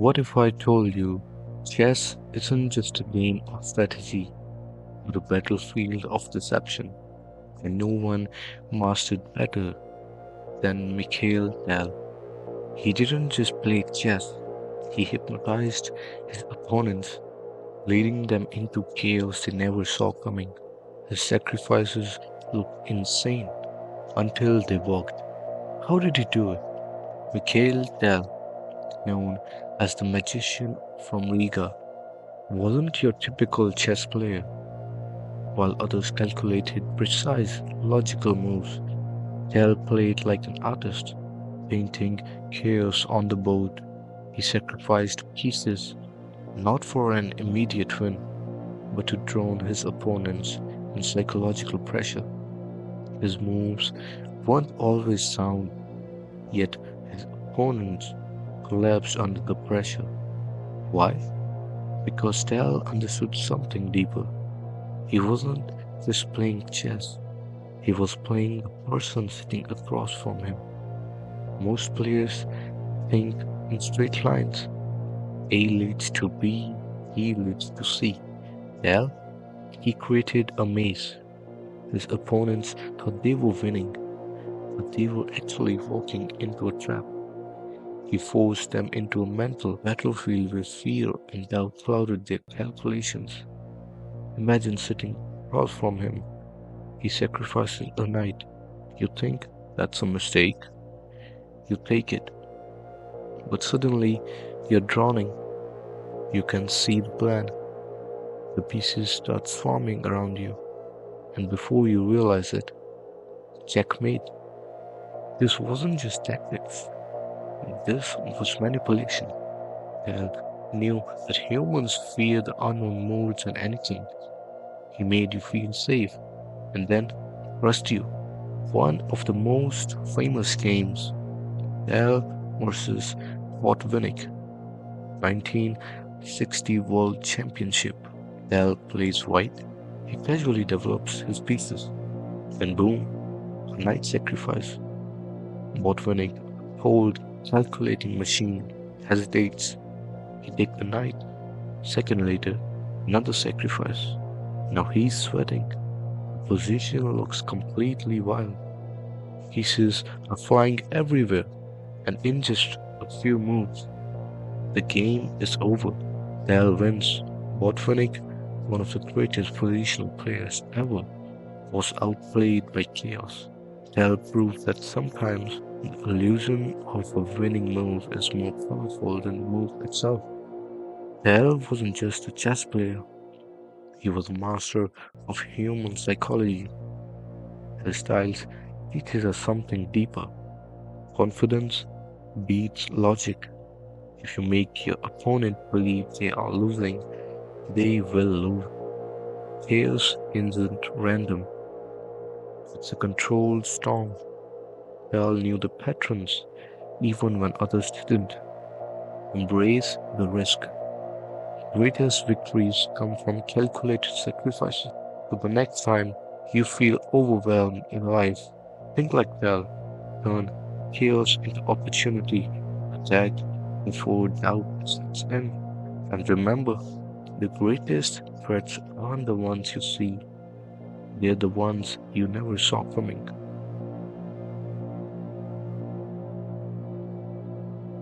What if I told you chess isn't just a game of strategy, but a battlefield of deception, and no one mastered better than Mikhail Tal? He didn't just play chess, he hypnotized his opponents, leading them into chaos they never saw coming. His sacrifices looked insane until they worked. How did he do it? Mikhail Tal, known as the magician from Riga, wasn't your typical chess player. While others calculated precise, logical moves, Tal played like an artist, painting chaos on the board. He sacrificed pieces, not for an immediate win, but to drown his opponents in psychological pressure. His moves weren't always sound, yet his opponents collapsed under the pressure. Why? Because Tal understood something deeper. He wasn't just playing chess, he was playing the person sitting across from him. Most players think in straight lines. A leads to B, B leads to C. Tal, he created a maze. His opponents thought they were winning, but they were actually walking into a trap. He forced them into a mental battlefield where fear and doubt clouded their calculations. Imagine sitting across from him. He sacrifices a knight. You think that's a mistake. You take it. But suddenly you're drowning. You can see the plan. The pieces start swarming around you. And before you realize it, checkmate. This wasn't just tactics. This was manipulation. Dell knew that humans fear the unknown more than anything. He made you feel safe and then trust you. One of the most famous games, Dell versus Botvinnik, 1960 World Championship. Dell plays white. He casually develops his pieces. Then boom, a knight sacrifice. Botvinnik, cold, calculating machine, hesitates. He takes the knight. Second later, another sacrifice. Now he's sweating. The position looks completely wild. Pieces are flying everywhere, and in just a few moves, the game is over. Dell wins. Botvinnik, one of the greatest positional players ever, was outplayed by chaos. Dell proved that sometimes the illusion of a winning move is more powerful than the move itself. Dell wasn't just a chess player, he was a master of human psychology. His styles teaches us something deeper. Confidence beats logic. If you make your opponent believe they are losing, they will lose. Chaos isn't random, it's a controlled storm. Dell knew the patterns, even when others didn't. Embrace the risk. Greatest victories come from calculated sacrifices. So the next time you feel overwhelmed in life, think like Dell. Turn chaos into opportunity. Attack before doubt sets in. And remember, the greatest threats aren't the ones you see, they're the ones you never saw coming.